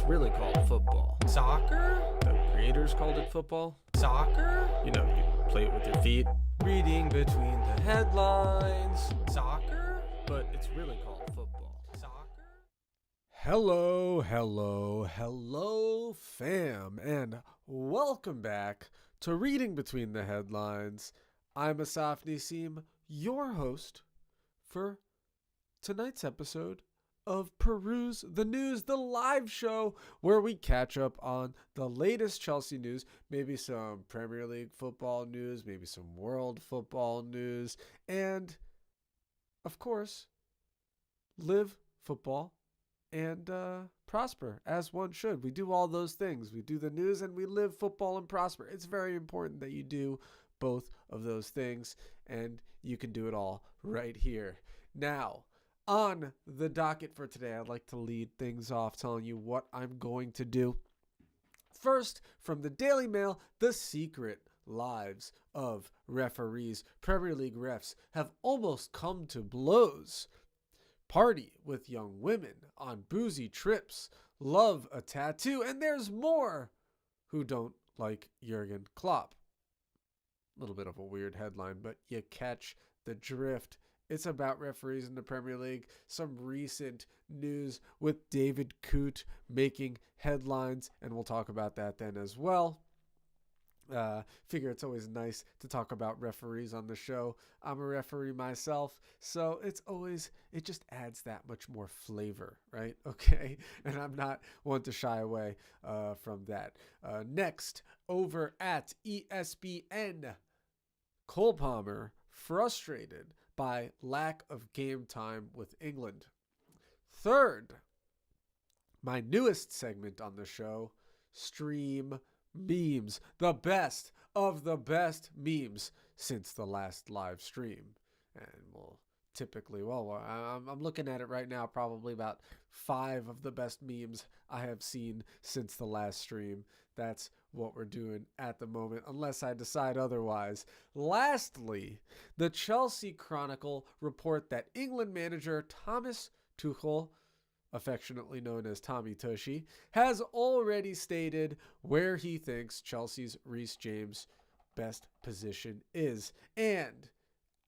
really called football. Soccer? The creators called it football. Soccer? You know, you play it with your feet, Reading between the headlines. Soccer? but it's really called football. Soccer? Hello, fam, and welcome back to Reading Between the Headlines. I'm Asaf Nisim, your host for tonight's episode of Peruse the News, the live show where we catch up on the latest Chelsea news, maybe some Premier League football news, maybe some world football news, and, of course, live football and prosper as one should. We do all those things. We do the news and we live football and prosper. It's very important that you do both of those things, and you can do it all right here. Now, on the docket for today, I'd like to lead things off telling you what I'm going to do. First, from the Daily Mail, the secret lives of referees. Premier League refs have almost come to blows. Party with young women on boozy trips, love a tattoo, and there's more who don't like Jurgen Klopp. A little bit of a weird headline, but you catch the drift. It's about referees in the Premier League. Some recent news with David Coote making headlines, and we'll talk about that then as well. Figure it's always nice to talk about referees on the show. I'm a referee myself, so it just adds that much more flavor, right? Okay, and I'm not one to shy away from that. Next, over at ESPN, Cole Palmer frustrated by lack of game time with England. Third, my newest segment on the show, Stream Memes, the best of the best memes since the last live stream. And we'll typically, I'm looking at it right now, probably about 5 of the best memes I have seen since the last stream. That's what we're doing at the moment, unless I decide otherwise. Lastly, the Chelsea Chronicle report that England manager Thomas Tuchel, affectionately known as Tommy Tushy, has already stated where he thinks Chelsea's Reece James' best position is. And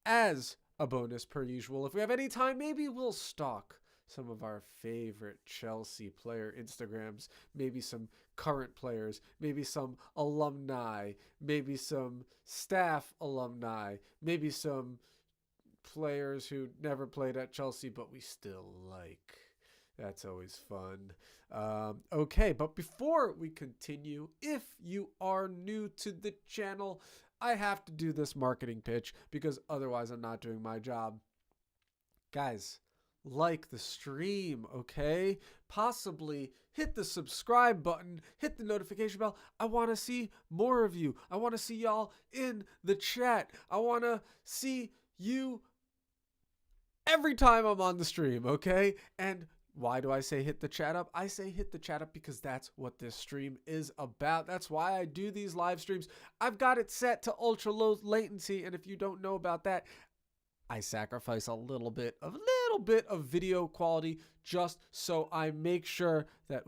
as a bonus per usual, if we have any time, maybe we'll stalk some of our favorite Chelsea player Instagrams, maybe some current players, maybe some alumni, maybe some staff alumni, maybe some players who never played at Chelsea but we still like. That's always fun. Okay, but before we continue, if you are new to the channel, I have to do this marketing pitch because otherwise I'm not doing my job. Guys, like the stream, okay? Possibly hit the subscribe button, hit the notification bell. I want to see more of you. I want to see y'all in the chat. I want to see you every time I'm on the stream, okay? And why do I say hit the chat up? I say hit the chat up because that's what this stream is about. That's why I do these live streams. I've got it set to ultra low latency, and if you don't know about that, I sacrifice a little bit of video quality just so I make sure that,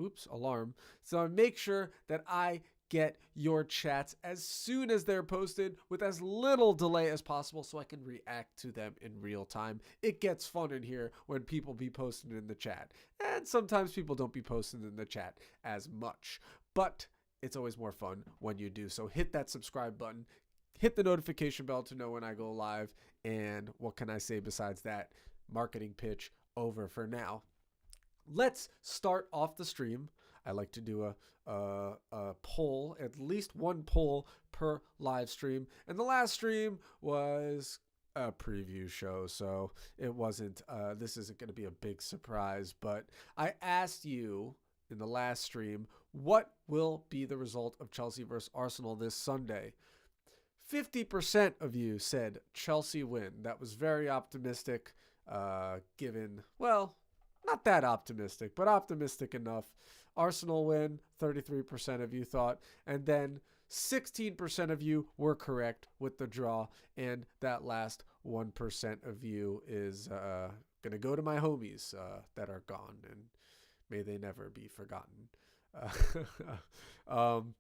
so I make sure that I get your chats as soon as they're posted with as little delay as possible so I can react to them in real time. It gets fun in here when people be posting in the chat. And sometimes people don't be posting in the chat as much. But it's always more fun when you do. So hit that subscribe button. Hit the notification bell to know when I go live. And what can I say besides that? Marketing pitch over for now. Let's start off the stream. I like to do a poll, at least one poll per live stream. And the last stream was a preview show, so it wasn't, this isn't going to be a big surprise. But I asked you in the last stream, what will be the result of Chelsea versus Arsenal this Sunday? 50% of you said Chelsea win. That was very optimistic, given, well, not that optimistic, but optimistic enough. Arsenal win, 33% of you thought. And then 16% of you were correct with the draw. And that last 1% of you is going to go to my homies that are gone. And may they never be forgotten. um,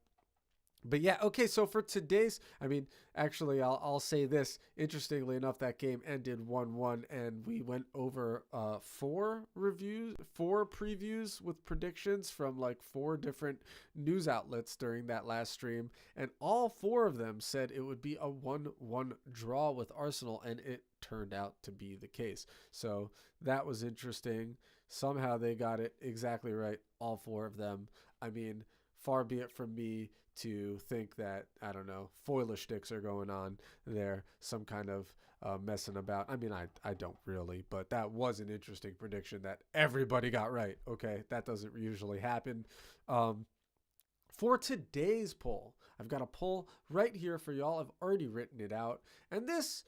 but yeah, okay. So for today's, I mean, actually, I'll say this. Interestingly enough, that game ended 1-1, and we went over four previews with predictions from like four different news outlets during that last stream, and all four of them said it would be a 1-1 draw with Arsenal, and it turned out to be the case. So that was interesting. Somehow they got it exactly right, all four of them. I mean, far be it from me to think that, I don't know, foilish sticks are going on there, some kind of messing about. I mean, I don't really, but that was an interesting prediction that everybody got right. Okay, that doesn't usually happen. For today's poll, I've got a poll right here for y'all. I've already written it out, and this,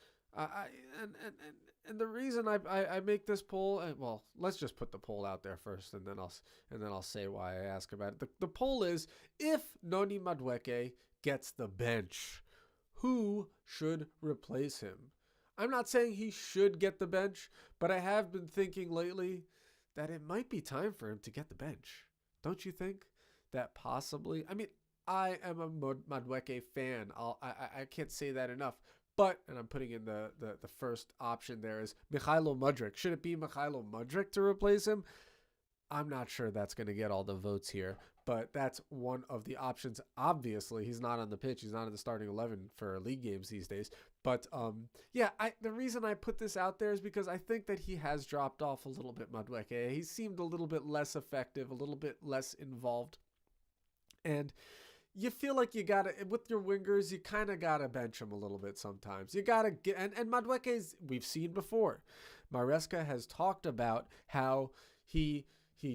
and the reason I make this poll, well, let's just put the poll out there first, and then I'll say why I ask about it. The poll is, if Noni Madueke gets the bench, who should replace him? I'm not saying he should get the bench, but I have been thinking lately that it might be time for him to get the bench. Don't you think? That possibly, I mean, I am a Madueke fan. I can't say that enough. But, and I'm putting in the first option there is Mykhailo Mudryk. Should it be Mykhailo Mudryk to replace him? I'm not sure that's going to get all the votes here, but that's one of the options. Obviously, he's not on the pitch. He's not in the starting 11 for league games these days. But, yeah, the reason I put this out there is because I think that he has dropped off a little bit, Madueke. He seemed a little bit less effective, a little bit less involved. And you feel like you gotta, with your wingers, you kind of gotta bench him a little bit sometimes. You gotta get, and Madueke's, we've seen before. Maresca has talked about how he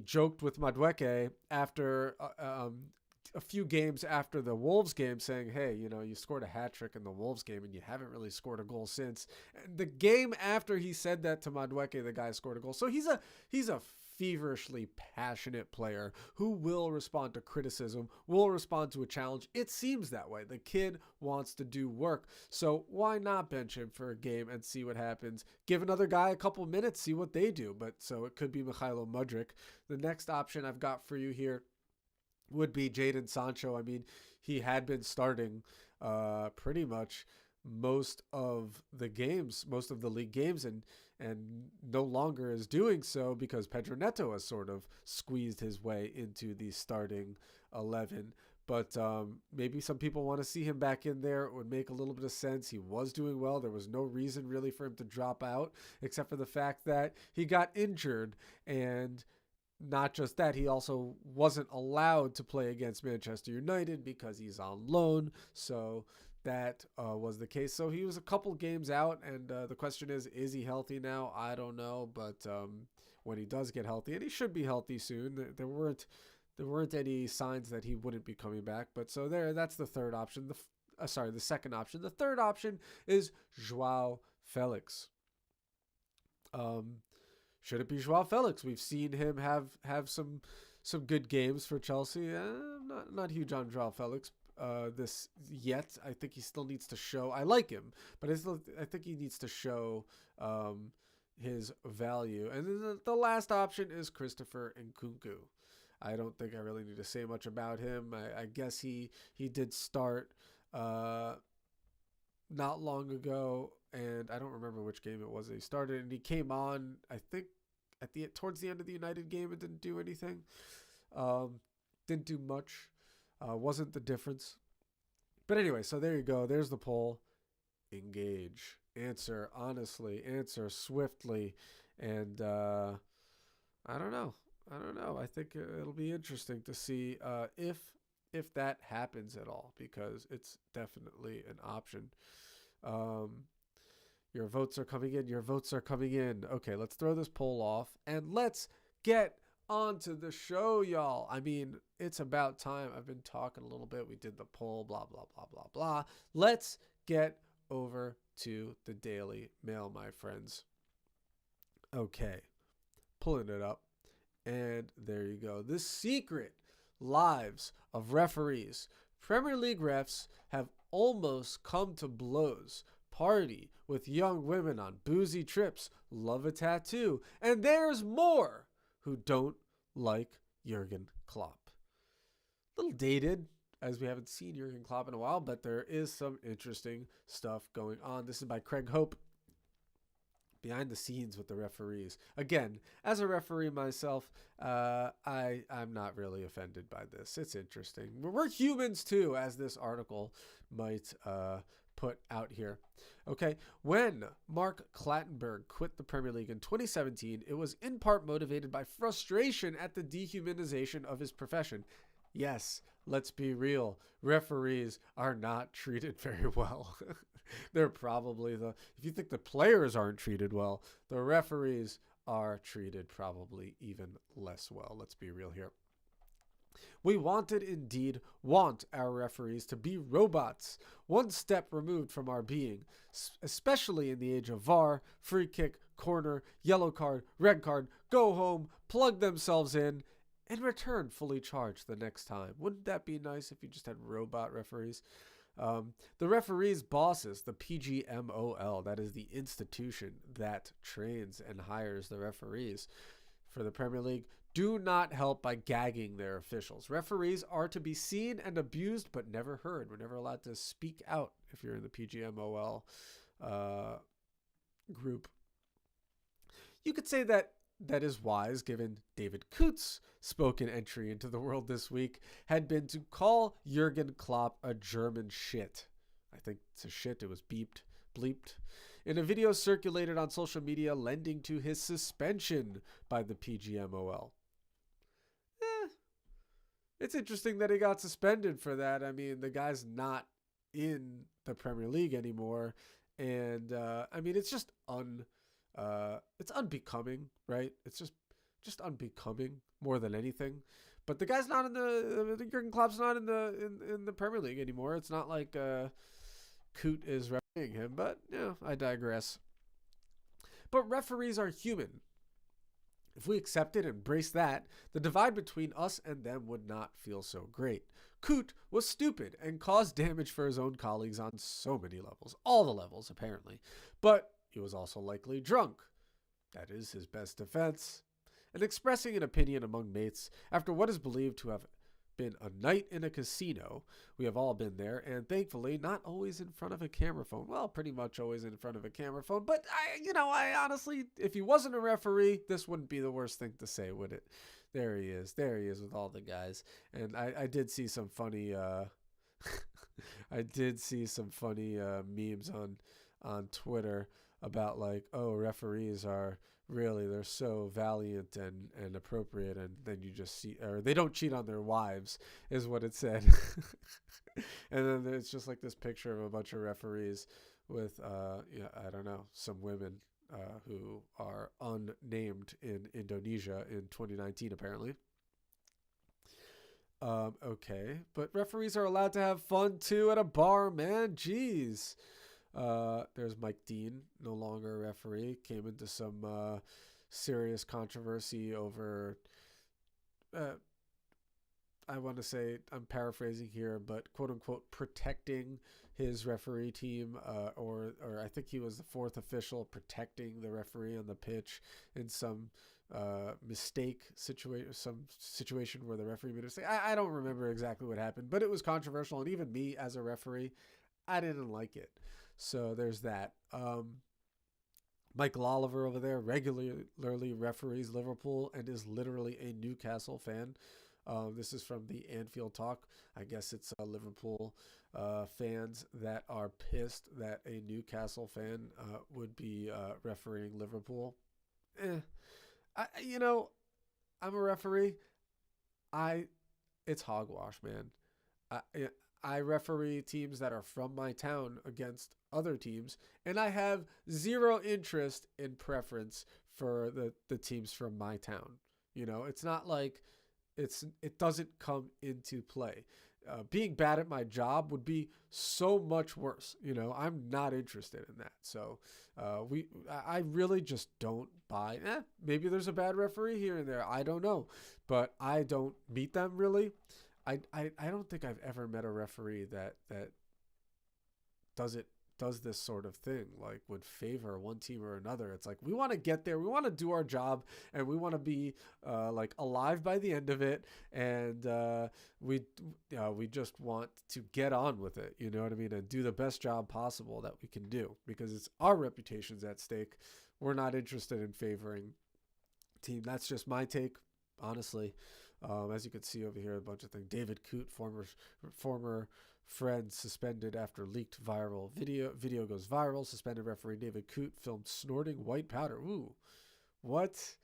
joked with Madueke after a few games after the Wolves game, saying, hey, you know, you scored a hat trick in the Wolves game and you haven't really scored a goal since. And the game after he said that to Madueke, the guy scored a goal. So he's a feverishly passionate player who will respond to criticism, will respond to a challenge. It seems that way. The kid wants to do work. So why not bench him for a game and see what happens? Give another guy a couple minutes, see what they do. But so it could be Mykhailo Mudryk. The next option I've got for you here would be Jadon Sancho. I mean, he had been starting pretty much most of the league games, and no longer is doing so because Pedro Neto has sort of squeezed his way into the starting 11. But maybe some people want to see him back in there. It would make a little bit of sense. He was doing well. There was no reason really for him to drop out, except for the fact that he got injured. And not just that, he also wasn't allowed to play against Manchester United because he's on loan. So that was the case. So he was a couple games out, and the question is he healthy now? I don't know, but when he does get healthy, and he should be healthy soon, there weren't any signs that he wouldn't be coming back. But so that's the third option. The second option. The third option is Joao Felix. Should it be Joao Felix? We've seen him have some good games for Chelsea. I'm not huge on Joao Felix this yet. I think he still needs to show. I like him, but I think he needs to show his value. And then the last option is Christopher Nkunku. I don't think I really need to say much about him. I guess he did start not long ago, and I don't remember which game it was that he started, and he came on, I think, towards the end of the United game and didn't do anything. Didn't do much. Wasn't the difference. But anyway, so there you go. There's the poll. Engage. Answer honestly. Answer swiftly. And I don't know. I think it'll be interesting to see if that happens at all, because it's definitely an option. Your votes are coming in. Okay, let's throw this poll off and let's get on to the show, y'all. I mean, it's about time. I've been talking a little bit. We did the poll, blah, blah, blah, blah, blah. Let's get over to the Daily Mail, my friends. Okay, pulling it up. And there you go. The secret lives of referees. Premier League refs have almost come to blows. Party with young women on boozy trips. Love a tattoo. And there's more who don't like Jurgen Klopp. little dated, as we haven't seen Jurgen Klopp in a while, but there is some interesting stuff going on. This is by Craig Hope. Behind the scenes with the referees. Again, as a referee myself, I'm not really offended by this. It's interesting. We're humans too, as this article might put out here. Okay, when Mark Clattenburg quit the Premier League in 2017, it was in part motivated by frustration at the dehumanization of his profession. Yes, let's be real. Referees are not treated very well. They're probably if you think the players aren't treated well, the referees are treated probably even less well. Let's be real here. We indeed want our referees to be robots, one step removed from our being, especially in the age of VAR, free kick, corner, yellow card, red card, go home, plug themselves in, and return fully charged the next time. Wouldn't that be nice if you just had robot referees? The referees' bosses, the PGMOL, that is the institution that trains and hires the referees for the Premier League, do not help by gagging their officials. Referees are to be seen and abused, but never heard. We're never allowed to speak out if you're in the PGMOL group. You could say that is wise, given David Coots' spoken entry into the world this week had been to call Jurgen Klopp a German shit. I think it's a shit. It was bleeped. In a video circulated on social media lending to his suspension by the PGMOL. It's interesting that he got suspended for that. I mean, the guy's not in the Premier League anymore. And, I mean, it's just it's unbecoming, right? It's just unbecoming more than anything. But the guy's not in the Jurgen Klopp's not in the Premier League anymore. It's not like Coot is refereeing him, but I digress. But referees are human. If we accepted and embraced that, the divide between us and them would not feel so great. Coot was stupid and caused damage for his own colleagues on so many levels. All the levels, apparently. But he was also likely drunk. That is his best defense. And expressing an opinion among mates after what is believed to have been a night in a casino. We have all been there, and thankfully not always in front of a camera phone. Well, pretty much always in front of a camera phone. But I honestly, if he wasn't a referee, this wouldn't be the worst thing to say, would it? There he is with all the guys. And I did see some funny memes on Twitter about like, oh, referees are really, they're so valiant and appropriate, and then you just see, or they don't cheat on their wives, is what it said. And then it's just like this picture of a bunch of referees with I don't know, some women who are unnamed in Indonesia in 2019 apparently. Okay, but referees are allowed to have fun too at a bar, man. Jeez. There's Mike Dean, no longer a referee, came into some serious controversy over, I want to say, I'm paraphrasing here, but quote unquote protecting his referee team, or I think he was the fourth official protecting the referee on the pitch in some situation where the referee made a mistake. I don't remember exactly what happened, but it was controversial, and even me as a referee, I didn't like it. So there's that. Michael Oliver over there regularly referees Liverpool and is literally a Newcastle fan. This is from the Anfield Talk. I guess it's Liverpool fans that are pissed that a Newcastle fan would be refereeing Liverpool. I'm a referee. It's hogwash, man. I referee teams that are from my town against other teams, and I have zero interest in preference for the teams from my town. It's not like it doesn't come into play. Being bad at my job would be so much worse. I'm not interested in that. So I really just don't buy. Maybe there's a bad referee here and there. I don't know, but I don't meet them really. I don't think I've ever met a referee that does it does this sort of thing, like would favor one team or another. It's like we want to get there, we want to do our job, and we want to be like alive by the end of it, and we just want to get on with it, you know what I mean, and do the best job possible that we can do, because it's our reputations at stake. We're not interested in favoring team. That's just my take, honestly. As you can see over here, a bunch of things. David Coote, former friend, suspended after leaked viral video. Video goes viral. Suspended referee David Coote filmed snorting white powder. Ooh, what?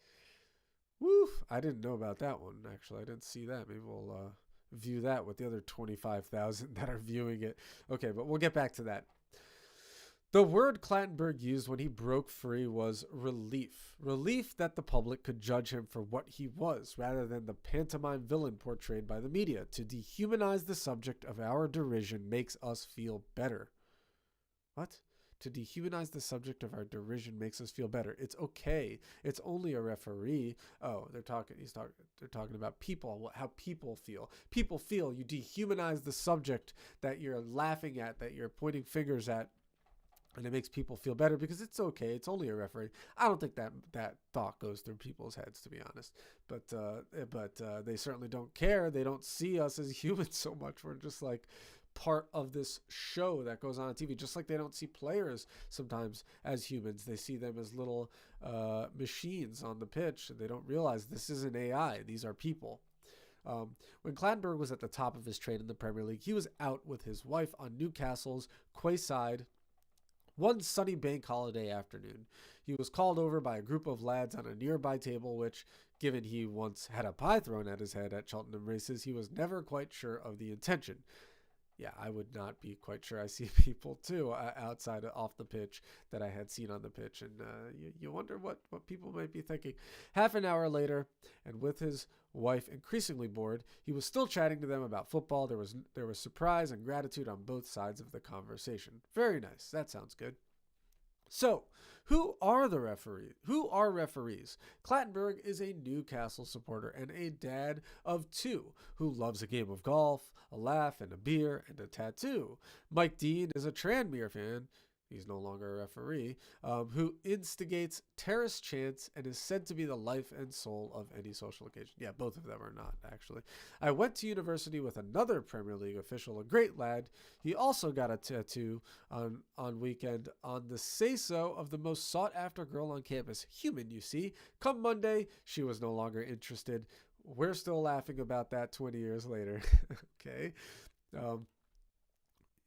Woo! I didn't know about that one, actually. I didn't see that. Maybe we'll view that with the other 25,000 that are viewing it. Okay, but we'll get back to that. The word Clattenburg used when he broke free was relief. Relief that the public could judge him for what he was, rather than the pantomime villain portrayed by the media. To dehumanize the subject of our derision makes us feel better. What? To dehumanize the subject of our derision makes us feel better. It's okay. It's only a referee. Oh, they're talking about people, how people feel. People feel. You dehumanize the subject that you're laughing at, that you're pointing fingers at. And it makes people feel better because it's okay. It's only a referee. I don't think that thought goes through people's heads, to be honest. But they certainly don't care. They don't see us as humans so much. We're just like part of this show that goes on TV. Just like they don't see players sometimes as humans. They see them as little machines on the pitch. They don't realize this isn't AI. These are people. When Clattenburg was at the top of his trade in the Premier League, he was out with his wife on Newcastle's quayside one sunny bank holiday afternoon. He was called over by a group of lads on a nearby table, which, given he once had a pie thrown at his head at Cheltenham races, he was never quite sure of the intention. Yeah, I would not be quite sure. I see people too outside off the pitch that I had seen on the pitch, and you wonder what people might be thinking. Half an hour later, and with his wife increasingly bored, he was still chatting to them about football. There was surprise and gratitude on both sides of the conversation. Very nice. That sounds good. So, who are the referees? Who are referees? Clattenburg is a Newcastle supporter and a dad of two who loves a game of golf, a laugh, and a beer, and a tattoo. Mike Dean is a Tranmere fan. He's no longer a referee, who instigates terrace chants and is said to be the life and soul of any social occasion. Yeah, both of them are not, actually. I went to university with another Premier League official, a great lad. He also got a tattoo on weekend on the say-so of the most sought-after girl on campus. Human, you see. Come Monday, she was no longer interested. We're still laughing about that 20 years later. Okay.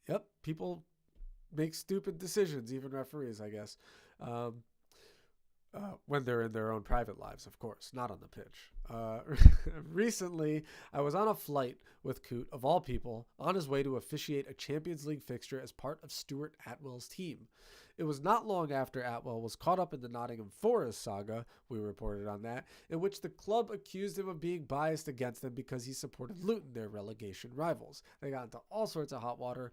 Yep, people make stupid decisions, even referees, I guess, when they're in their own private lives, of course, not on the pitch. Recently, I was on a flight with Coote, of all people, on his way to officiate a Champions League fixture as part of Stuart Atwell's team. It was not long after Atwell was caught up in the Nottingham Forest saga, we reported on that, in which the club accused him of being biased against them because he supported Luton, their relegation rivals. They got into all sorts of hot water.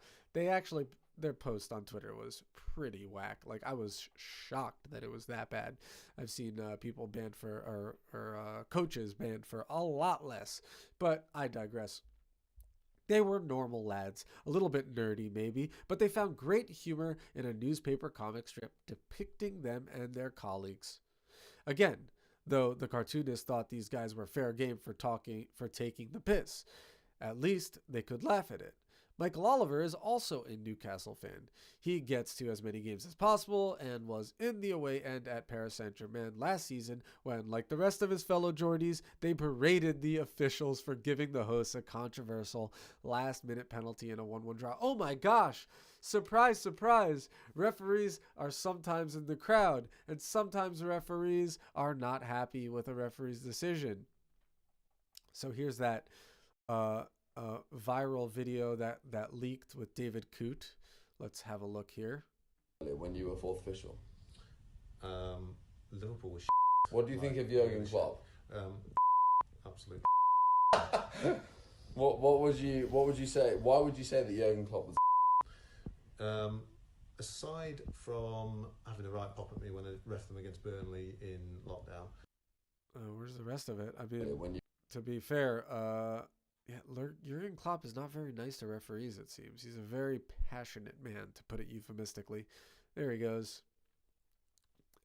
Their post on Twitter was pretty whack. Like, I was shocked that it was that bad. I've seen people banned for, or coaches banned for a lot less, but I digress. They were normal lads, a little bit nerdy maybe, but they found great humor in a newspaper comic strip depicting them and their colleagues. Again, though the cartoonist thought these guys were fair game for taking the piss. At least they could laugh at it. Michael Oliver is also a Newcastle fan. He gets to as many games as possible and was in the away end at Paris Saint-Germain last season when, like the rest of his fellow Geordies, they berated the officials for giving the hosts a controversial last-minute penalty in a 1-1 draw. Oh my gosh! Surprise, surprise! Referees are sometimes in the crowd, and sometimes referees are not happy with a referee's decision. So here's that viral video that leaked with David Coote. Let's have a look here. When you were fourth official, Liverpool was what do you think of Jurgen Klopp? Absolutely. What would you say? Why would you say that Jurgen Klopp was? Aside from having a right pop at me when I ref them against Burnley in lockdown. Where's the rest of it? I mean, to be fair, Yeah, Jurgen Klopp is not very nice to referees, it seems. He's a very passionate man, to put it euphemistically. There he goes.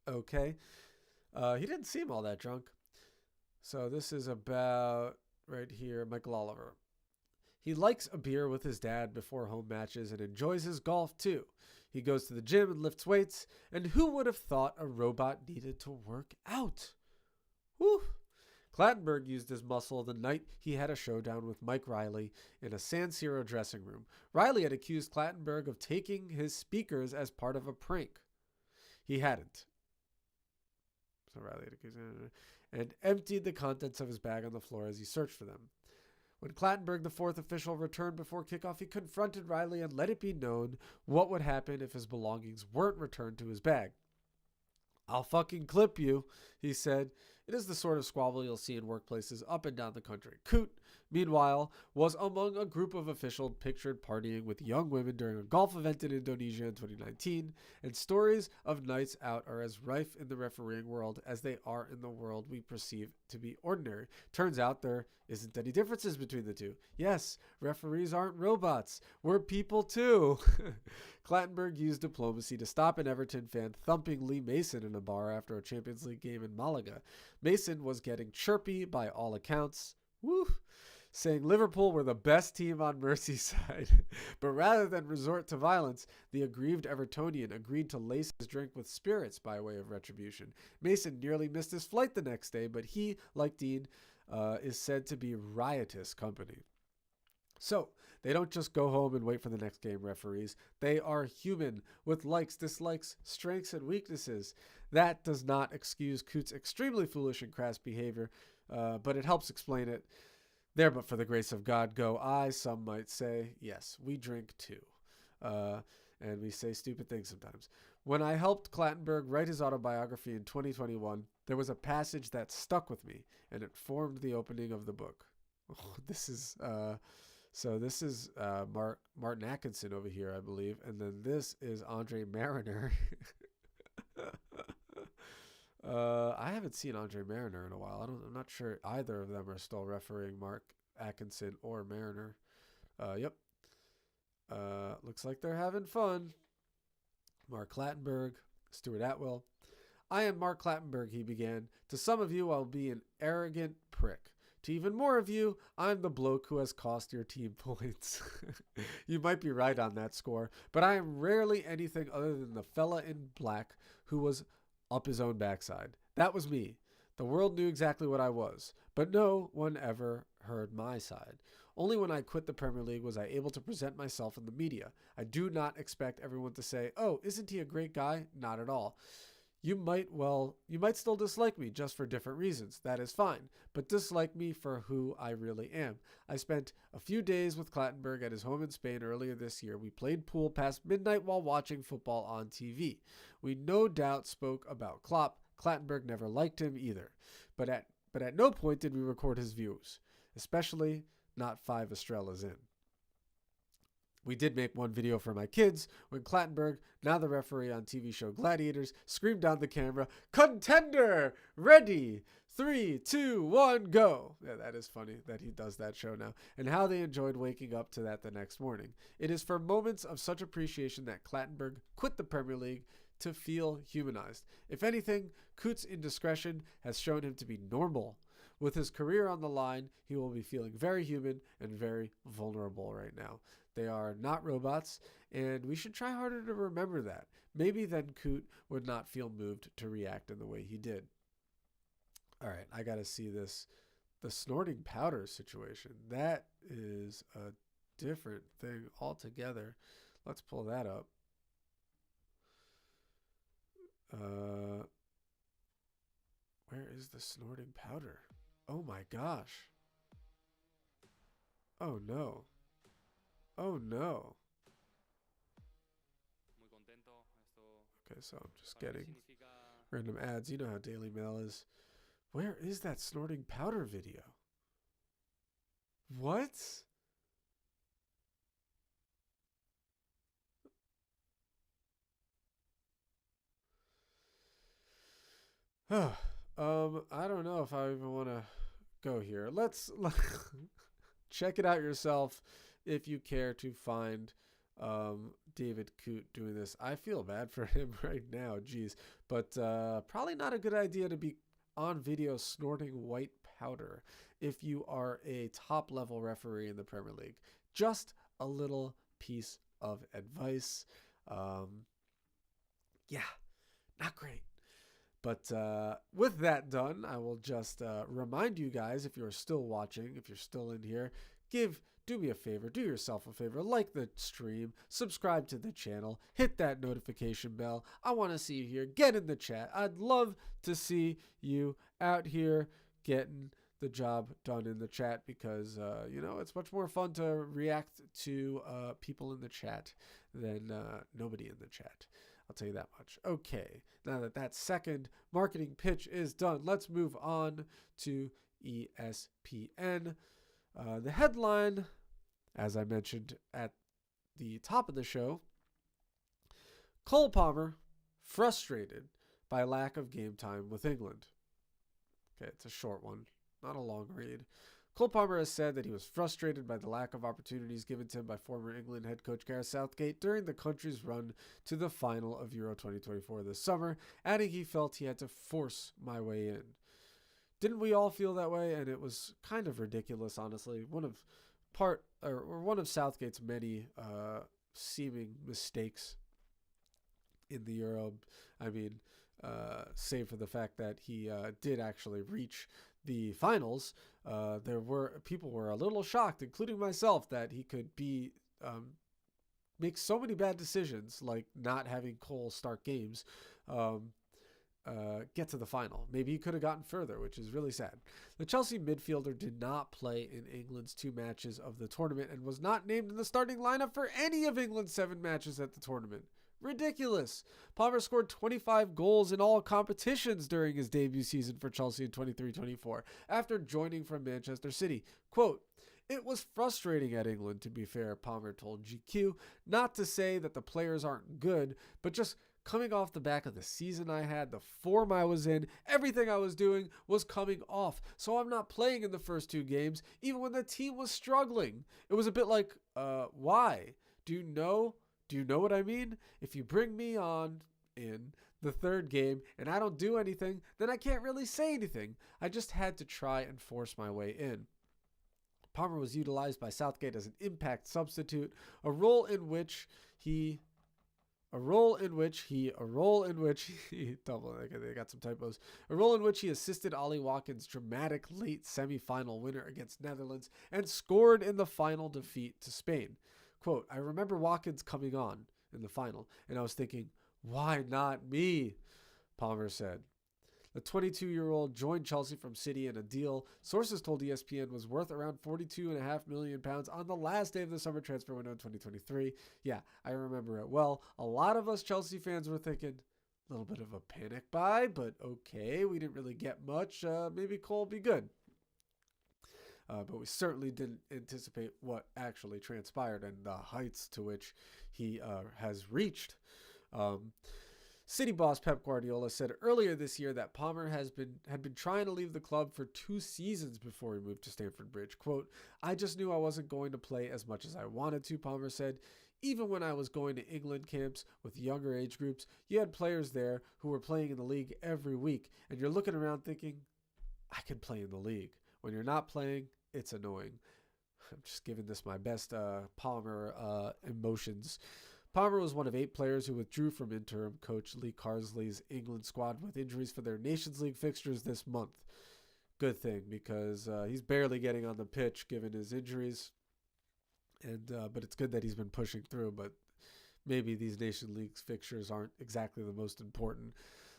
Okay. He didn't seem all that drunk. So this is about, right here, Michael Oliver. He likes a beer with his dad before home matches and enjoys his golf too. He goes to the gym and lifts weights, and who would have thought a robot needed to work out? Whew. Clattenburg used his muscle the night he had a showdown with Mike Riley in a San Siro dressing room. Riley had accused Clattenburg of taking his speakers as part of a prank. He hadn't. So Riley had accused him and emptied the contents of his bag on the floor as he searched for them. When Clattenburg, the fourth official, returned before kickoff, he confronted Riley and let it be known what would happen if his belongings weren't returned to his bag. "I'll fucking clip you," he said. It is the sort of squabble you'll see in workplaces up and down the country. Coote, meanwhile, was among a group of officials pictured partying with young women during a golf event in Indonesia in 2019, and stories of nights out are as rife in the refereeing world as they are in the world we perceive to be ordinary. Turns out there isn't any differences between the two. Yes, referees aren't robots. We're people too. Clattenburg used diplomacy to stop an Everton fan thumping Lee Mason in a bar after a Champions League game in Malaga. Mason was getting chirpy by all accounts. Woo! Saying Liverpool were the best team on Merseyside. But rather than resort to violence, the aggrieved Evertonian agreed to lace his drink with spirits by way of retribution. Mason nearly missed his flight the next day, but he, like Dean, is said to be riotous company. So, they don't just go home and wait for the next game, referees. They are human, with likes, dislikes, strengths, and weaknesses. That does not excuse Coote's extremely foolish and crass behavior, but it helps explain it. There, but for the grace of God, go I, some might say. Yes, we drink too. And we say stupid things sometimes. When I helped Clattenburg write his autobiography in 2021, there was a passage that stuck with me, and it formed the opening of the book. Oh, this is Martin Atkinson over here, I believe, and then this is Andre Mariner. I haven't seen Andre Mariner in a while. I'm not sure either of them are still refereeing Mark Atkinson or Mariner. Yep. Looks like they're having fun. Mark Clattenburg, Stuart Atwell. "I am Mark Clattenburg," he began. "To some of you, I'll be an arrogant prick. To even more of you, I'm the bloke who has cost your team points." You might be right on that score, but I am rarely anything other than the fella in black who was up his own backside. That was me. The world knew exactly what I was, but no one ever heard my side. Only when I quit the Premier League was I able to present myself in the media. I do not expect everyone to say, "Oh, isn't he a great guy?" Not at all. You might still dislike me just for different reasons. That is fine, but dislike me for who I really am. I spent a few days with Clattenburg at his home in Spain earlier this year. We played pool past midnight while watching football on TV. We no doubt spoke about Klopp. Clattenburg never liked him either, but at no point did we record his views, especially not 5 Estrelas in. We did make one video for my kids when Clattenburg, now the referee on TV show Gladiators, screamed down the camera, "Contender! Ready! 3, 2, 1, go!" Yeah, that is funny that he does that show now. And how they enjoyed waking up to that the next morning. It is for moments of such appreciation that Clattenburg quit the Premier League to feel humanized. If anything, Coote's indiscretion has shown him to be normal. With his career on the line, he will be feeling very human and very vulnerable right now. They are not robots, and we should try harder to remember that. Maybe then Coote would not feel moved to react in the way he did. All right, I got to see this. The snorting powder situation. That is a different thing altogether. Let's pull that up. Where is the snorting powder? Oh my gosh. Oh no. Oh no. Okay, so I'm just getting random ads. You know how Daily Mail is. Where is that snorting powder video? What? I don't know if I even want to go here. check it out yourself if you care to find David Coote doing this. I feel bad for him right now, geez. But probably not a good idea to be on video snorting white powder if you are a top-level referee in the Premier League. Just a little piece of advice. Yeah, not great. But with that done, I will just remind you guys, if you're still watching, if you're still in here, do me a favor, do yourself a favor, like the stream, subscribe to the channel, hit that notification bell. I want to see you here. Get in the chat. I'd love to see you out here getting the job done in the chat because, it's much more fun to react to people in the chat than nobody in the chat. I'll tell you that much. Okay, now that second marketing pitch is done, let's move on to ESPN. The headline, as I mentioned at the top of the show, Cole Palmer frustrated by lack of game time with England. Okay, it's a short one, not a long read. Cole Palmer has said that he was frustrated by the lack of opportunities given to him by former England head coach Gareth Southgate during the country's run to the final of Euro 2024 this summer, adding he felt he had to force my way in. Didn't we all feel that way? And it was kind of ridiculous, honestly. One of Southgate's many seeming mistakes in the Euro. I mean, save for the fact that he did actually reach the finals. People were a little shocked, including myself, that he could make so many bad decisions, like not having Cole start games, get to the final. Maybe he could have gotten further, which is really sad. The Chelsea midfielder did not play in England's 2 matches of the tournament and was not named in the starting lineup for any of England's 7 matches at the tournament. Ridiculous. Palmer scored 25 goals in all competitions during his debut season for Chelsea in 23-24 after joining from Manchester City. Quote, "It was frustrating at England, to be fair," Palmer told GQ. "Not to say that the players aren't good, but just coming off the back of the season I had, the form I was in, everything I was doing was coming off. So I'm not playing in the first 2 games, even when the team was struggling. It was a bit like, why? Do you know what I mean? If you bring me on in the 3rd game and I don't do anything, then I can't really say anything. I just had to try and force my way in." Palmer was utilized by Southgate as an impact substitute, a role in which he assisted Ollie Watkins' dramatic late semi-final winner against Netherlands and scored in the final defeat to Spain. Quote, "I remember Watkins coming on in the final, and I was thinking, why not me?" Palmer said. The 22-year-old joined Chelsea from City in a deal sources told ESPN was worth around £42.5 million on the last day of the summer transfer window in 2023. Yeah, I remember it well. A lot of us Chelsea fans were thinking, a little bit of a panic buy, but okay, we didn't really get much. Maybe Cole will be good. But we certainly didn't anticipate what actually transpired and the heights to which he has reached. City boss Pep Guardiola said earlier this year that Palmer had been trying to leave the club for 2 seasons before he moved to Stamford Bridge. Quote, "I just knew I wasn't going to play as much as I wanted to," Palmer said. "Even when I was going to England camps with younger age groups, you had players there who were playing in the league every week, and you're looking around thinking, I can play in the league. When you're not playing, it's annoying." I'm just giving this my best Palmer emotions. Palmer was one of 8 players who withdrew from interim coach Lee Carsley's England squad with injuries for their Nations League fixtures this month. Good thing, because he's barely getting on the pitch given his injuries. But it's good that he's been pushing through, but maybe these Nations League fixtures aren't exactly the most important.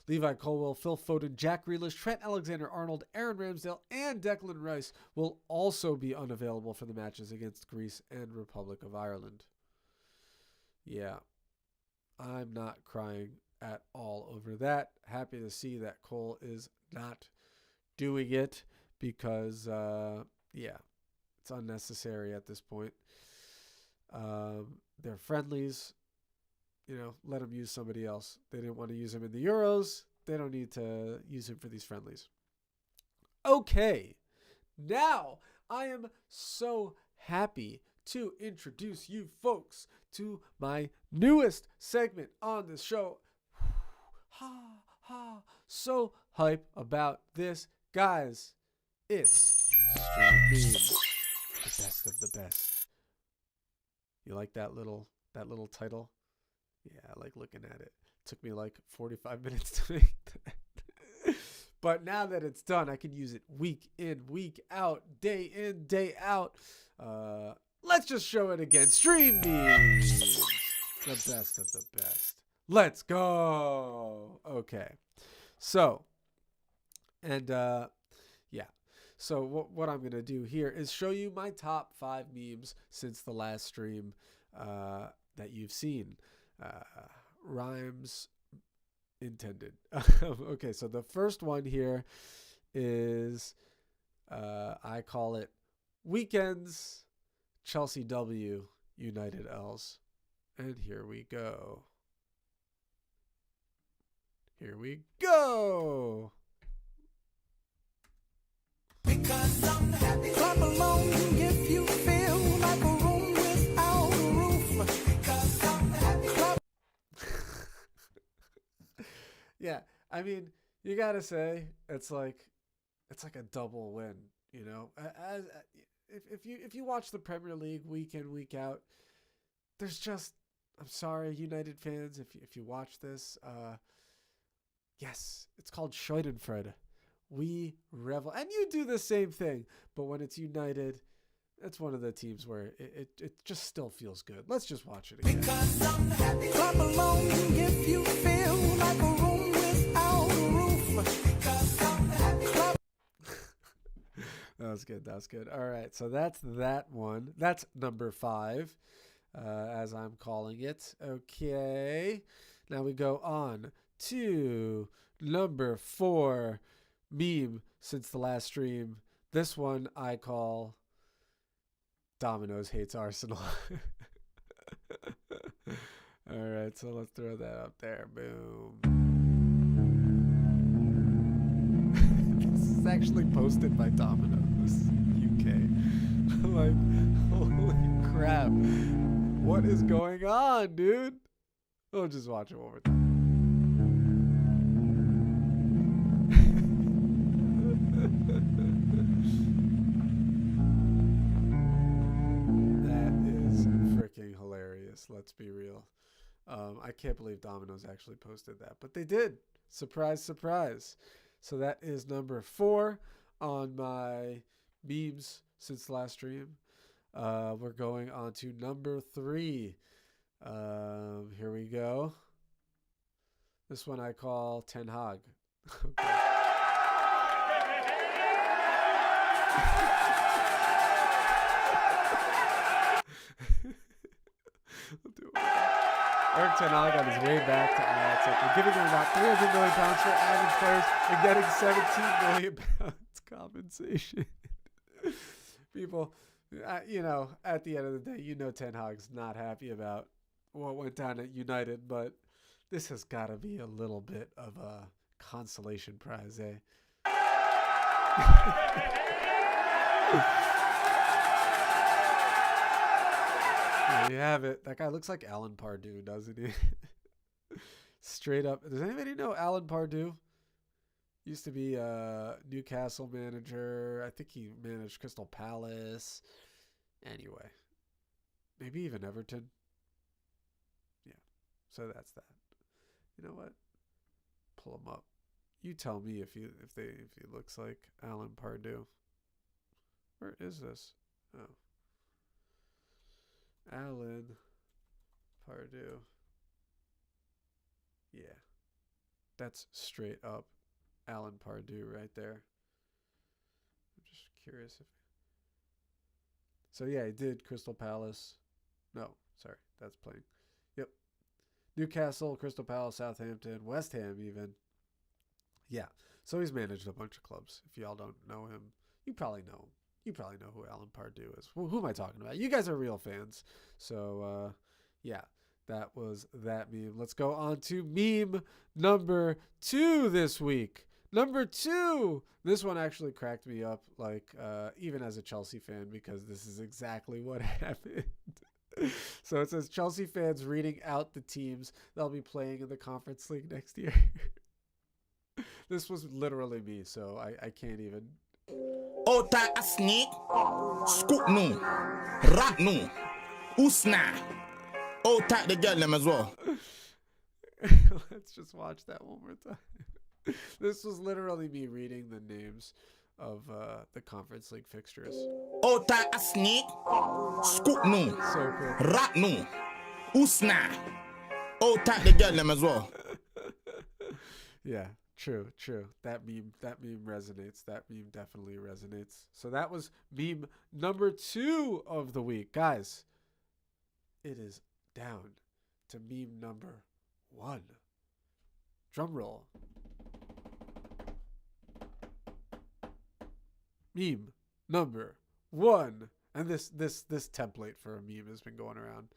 Levi Colwill, Phil Foden, Jack Grealish, Trent Alexander-Arnold, Aaron Ramsdale, and Declan Rice will also be unavailable for the matches against Greece and Republic of Ireland. Yeah, I'm not crying at all over that. Happy to see that Cole is not doing it because, it's unnecessary at this point. They're friendlies. Let him use somebody else. They didn't want to use him in the Euros. They don't need to use him for these friendlies. Okay, now I am so happy to introduce you folks to my newest segment on the show. Ha ha, so hype about this, guys. It's Stream Memes, the best of the best. You like that little title? Yeah, I like looking at it. Took me like 45 minutes to make that. But now that it's done, I can use it week in, week out, day in, day out. Let's just show it again. Stream Memes, the best of the best. Let's go. Okay. So, and yeah. So what I'm going to do here is show you my top 5 memes since the last stream that you've seen. Rhymes intended. Okay, so the first one here is I call it Weekends Chelsea W United L's. And here we go. Here we go. Because I'm happy. Clap along if you feel like a room without a roof. Because I'm happy. Clap. Yeah, I mean, you gotta say it's like a double win, you know. If you watch the Premier League week in, week out, there's just, I'm sorry, United fans, if you watch this, yes, it's called Schadenfreude. We revel, and you do the same thing, but when it's United, it's one of the teams where it just still feels good. Let's just watch it again. Because I'm happy. Clap along if you feel like a room without a roof. Because I'm happy. Clap. That was good. That was good. All right. So that's that one. That's number 5, as I'm calling it. Okay. Now we go on to number 4 meme since the last stream. This one I call Domino's hates Arsenal. All right. So let's throw that up there. Boom. This is actually posted by Domino's UK. Like, holy crap. What is going on, dude? We'll just watch it one more time. That is freaking hilarious. Let's be real. I can't believe Domino's actually posted that, but they did. Surprise, surprise. So that is number 4 on my memes since the last stream. We're going on to number 3. Here we go. This one I call Ten Hag. Okay. We'll do it. Eric Ten Hag on his way back to Ajax after giving them about £300 million for average players and getting £17 million compensation. People, you know, at the end of the day, you know Ten Hag's not happy about what went down at United, but this has got to be a little bit of a consolation prize, eh? There you have it. That guy looks like Alan Pardew, doesn't he? Straight up. Does anybody know Alan Pardew? Used to be a Newcastle manager. I think he managed Crystal Palace. Anyway. Maybe even Everton. Yeah. So that's that. You know what? Pull him up. You tell me if he looks like Alan Pardew. Where is this? Oh. Alan Pardew. Yeah. That's straight up Alan Pardew right there. I'm just curious if... So yeah, he did Crystal Palace. No, sorry, that's playing. Yep. Newcastle, Crystal Palace, Southampton, West Ham even. Yeah. So he's managed a bunch of clubs. If y'all don't know him, you probably know him. You probably know who Alan Pardew is. Who am I talking about? You guys are real fans. So, yeah, that was that meme. Let's go on to meme number 2 this week. Number 2. This one actually cracked me up, like even as a Chelsea fan, because this is exactly what happened. So it says Chelsea fans reading out the teams they'll be playing in the Conference League next year. This was literally me, so I can't even. Ota asnik, scoop no, rat no, usna. Ota the girl them as well. Let's just watch that one more time. This was literally me reading the names of the Conference League fixtures. Ota asnik, scoop no, So cool. rat no, usna. Ota the girl them as well. Yeah, true. That meme resonates. That meme definitely resonates. So that was meme number 2 of the week. Guys, it is down to meme number 1. Drum roll. Meme number 1. And this template for a meme has been going around.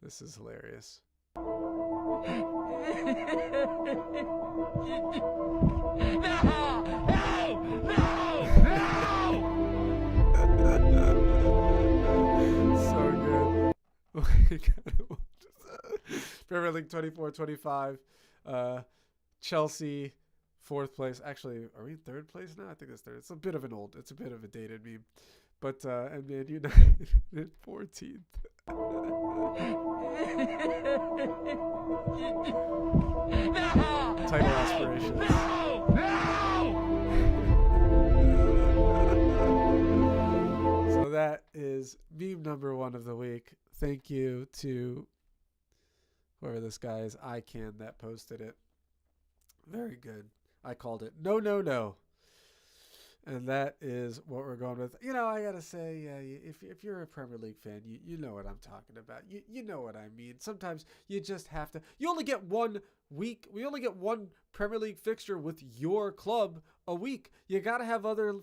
This is hilarious. So good. Premier League 24-25. Chelsea 4th place. Actually, are we in 3rd place now? I think it's 3rd. It's a bit of a dated meme. But and Man United in 14th. Title aspirations. So that is meme number 1 of the week. Thank you to whoever this guy is, ICANN, that posted it. Very good. I called it no. And that is what we're going with. You know, I got to say, if you're a Premier League fan, you know what I'm talking about. You know what I mean. Sometimes you just have to. You only get 1 week. We only get 1 Premier League fixture with your club a week. You got to have other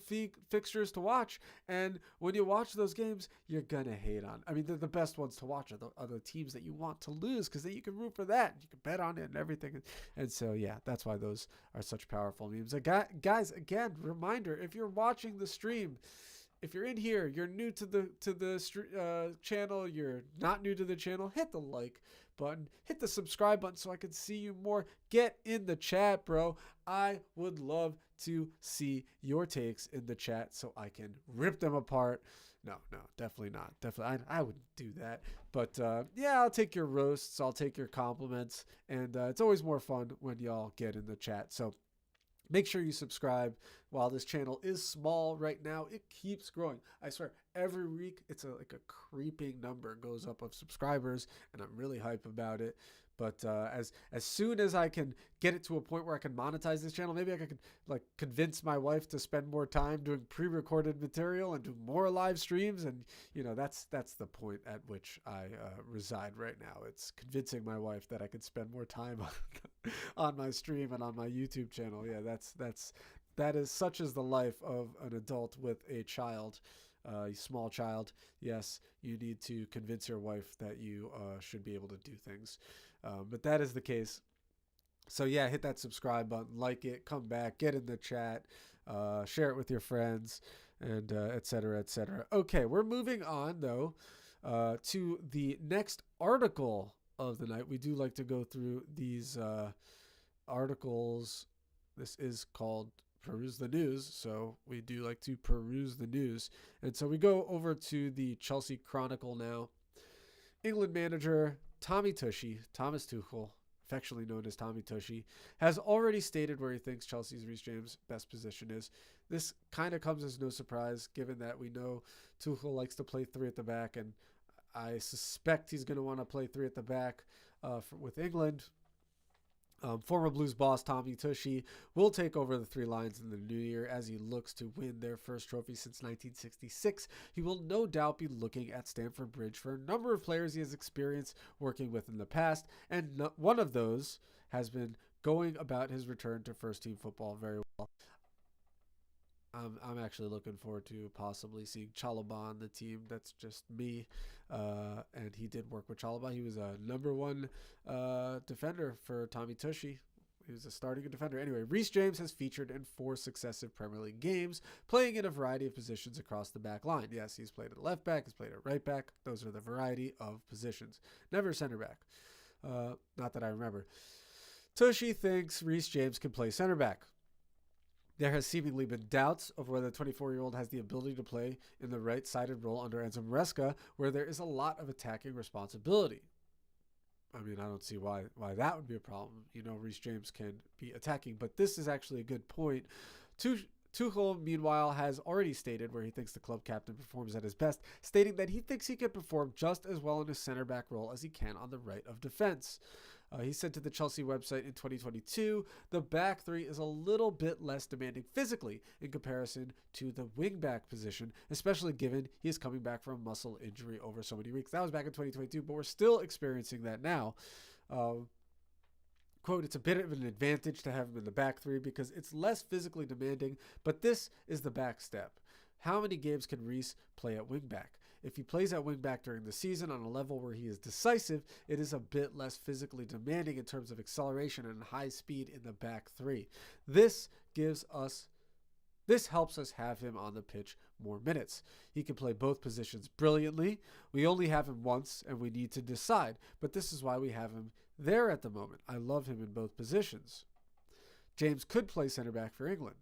fixtures to watch. And when you watch those games, you're going to hate on. I mean, the best ones to watch are the teams that you want to lose, because then you can root for that. You can bet on it and everything. And so, yeah, that's why those are such powerful memes. Guys, again, reminder, if you're watching the stream, if you're in here, you're new to the channel, you're not new to the channel, hit the like button, hit the subscribe button so I can see you more. Get in the chat, bro. I would love to see your takes in the chat so I can rip them apart. No, definitely not. Definitely, I wouldn't do that. But yeah, I'll take your roasts. I'll take your compliments. And it's always more fun when y'all get in the chat. So make sure you subscribe. While this channel is small right now, it keeps growing. I swear, every week it's like a creeping number goes up of subscribers, and I'm really hype about it. But as soon as I can get it to a point where I can monetize this channel, maybe I could like convince my wife to spend more time doing pre-recorded material and do more live streams. And you know, that's the point at which I reside right now. It's convincing my wife that I could spend more time on my stream and on my YouTube channel. Yeah, that is such is the life of an adult with a child. A small child. Yes, you need to convince your wife that you should be able to do things. But that is the case. So yeah, hit that subscribe button, like it, come back, get in the chat, share it with your friends, and et cetera, et cetera. Okay, we're moving on though to the next article of the night. We do like to go through these articles. This is called Peruse the News, so we do like to peruse the news. And so we go over to the Chelsea Chronicle now. England manager Thomas Tuchel, affectionately known as Tommy Tushy, has already stated where he thinks Chelsea's Reece James' best position is. This kind of comes as no surprise, given that we know Tuchel likes to play 3 at the back, and I suspect he's going to want to play 3 at the back with England. Former Blues boss Tommy Tushy will take over the 3 lines in the new year as he looks to win their first trophy since 1966. He will no doubt be looking at Stamford Bridge for a number of players he has experience working with in the past, and one of those has been going about his return to first-team football very well. I'm actually looking forward to possibly seeing Chalobah on the team. That's just me. And he did work with Chalobah. He was a number 1 defender for Tommy Tushy He was a starting defender. Anyway, Reece James has featured in 4 successive Premier League games, playing in a variety of positions across the back line. Yes, he's played at left back, he's played at right back. Those are the variety of positions. Never center back. Not that I remember. Tushy thinks Reece James can play center back. There has seemingly been doubts of whether the 24-year-old has the ability to play in the right-sided role under Enzo Maresca, where there is a lot of attacking responsibility. I mean, I don't see why that would be a problem. You know, Reece James can be attacking, but this is actually a good point. Tuchel, meanwhile, has already stated where he thinks the club captain performs at his best, stating that he thinks he can perform just as well in a center back role as he can on the right of defense. He said to the Chelsea website in 2022, the back three is a little bit less demanding physically in comparison to the wing-back position, especially given he is coming back from a muscle injury over so many weeks. That was back in 2022, but we're still experiencing that now. Quote, it's a bit of an advantage to have him in the back three because it's less physically demanding, but this is the back step. How many games can Reece play at wing-back? If he plays at wing-back during the season on a level where he is decisive, it is a bit less physically demanding in terms of acceleration and high speed in the back three. This helps us have him on the pitch more minutes. He can play both positions brilliantly. We only have him once, and we need to decide, but this is why we have him there at the moment. I love him in both positions. James could play center back for England.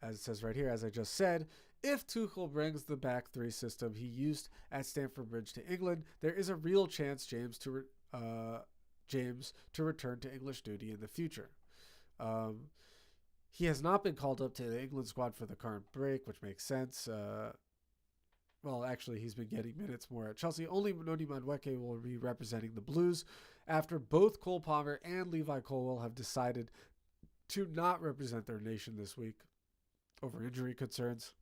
As it says right here, as I just said, if Tuchel brings the back three system he used at Stamford Bridge to England, there is a real chance James to return to English duty in the future. He has not been called up to the England squad for the current break, which makes sense. Well, actually, he's been getting minutes more at Chelsea. Only Noni Madueke will be representing the Blues after both Cole Palmer and Levi Colwill have decided to not represent their nation this week over injury concerns.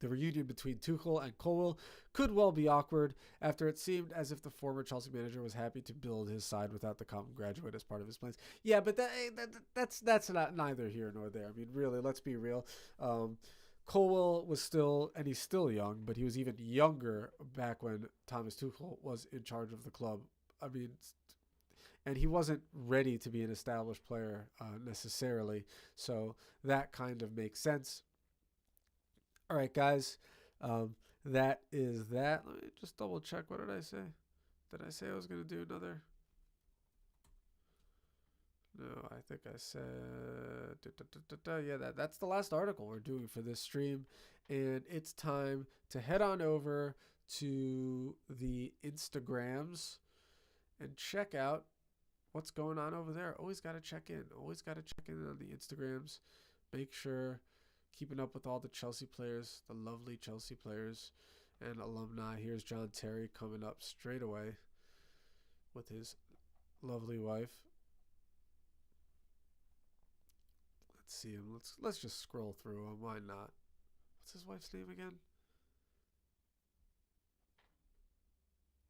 The reunion between Tuchel and Colwill could well be awkward after it seemed as if the former Chelsea manager was happy to build his side without the common graduate as part of his plans. Yeah, but that's not neither here nor there. I mean, really, let's be real. Colwill was still, and he's still young, but he was even younger back when Thomas Tuchel was in charge of the club. I mean, and he wasn't ready to be an established player necessarily, so that kind of makes sense. All right, guys, that is that. Let me just double check. What did I say? Did I say I was going to do another? No, I think I said, yeah, that's the last article we're doing for this stream. And it's time to head on over to the Instagrams and check out what's going on over there. Always got to check in. Always got to check in on the Instagrams. Make sure keeping up with all the Chelsea players, the lovely Chelsea players and alumni. Here's John Terry coming up straight away with his lovely wife. Let's see him. Let's just scroll through him. Why not? What's his wife's name again?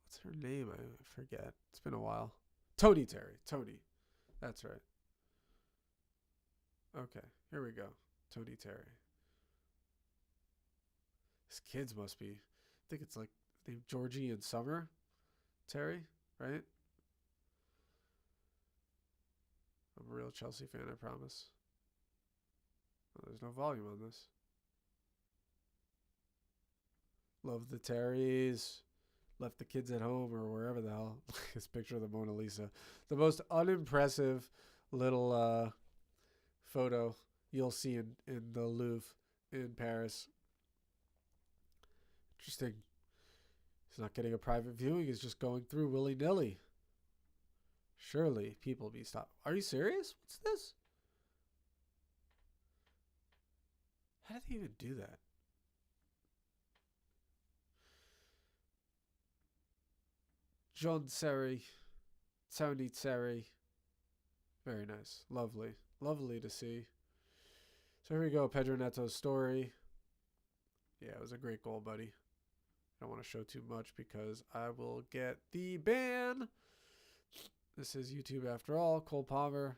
What's her name? I forget. It's been a while. Tony Terry. Tony. That's right. Okay, here we go. Tony Terry. His kids must be, I think it's like named Georgie and Summer Terry, right? I'm a real Chelsea fan, I promise. Oh, there's no volume on this. Love the Terrys. Left the kids at home or wherever the hell. This picture of the Mona Lisa. The most unimpressive little photo you'll see in the Louvre in Paris. Interesting. He's not getting a private viewing. He's just going through willy-nilly. Surely people be stopped. Are you serious? What's this? How did they even do that? John Terry. Tony Terry. Very nice. Lovely. Lovely to see. So here we go. Pedro Neto's story. Yeah, it was a great goal, buddy. I don't want to show too much because I will get the ban. This is YouTube after all. Cole Palmer.